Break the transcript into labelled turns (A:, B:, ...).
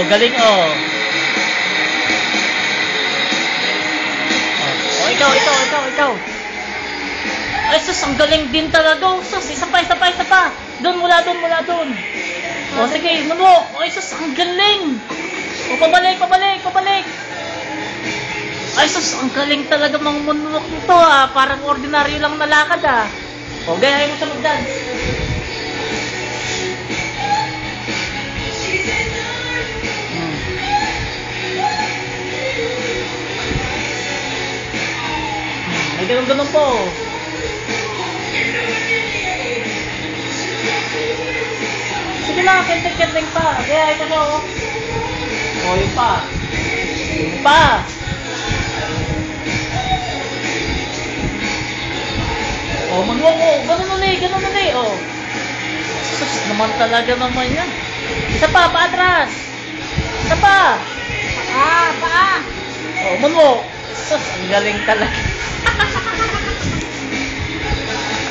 A: Oh, galing oh. Oh, ikaw. Ay, sus, ang galing din talaga. Oh, sus, isa pa. Doon, mula doon. Oh, sige, manok. Ay, sus, ang galing. Oh, pabalik. Ay, sus, ang galing talaga mga manok nito ah. Parang ordinaryo lang na lakad ah. Oh, gayahin mo siya mag-dance. May ganun po. Sige lang, kenting pa. Kaya ito siya, oh. Oh, yun pa. Oh, manuwag mo. Ganun ulit, oh. Sus, naman talaga naman yan. Isa pa, paatras. Isa pa.
B: Paa.
A: Oh, manuwag. Sus, ang galing talaga.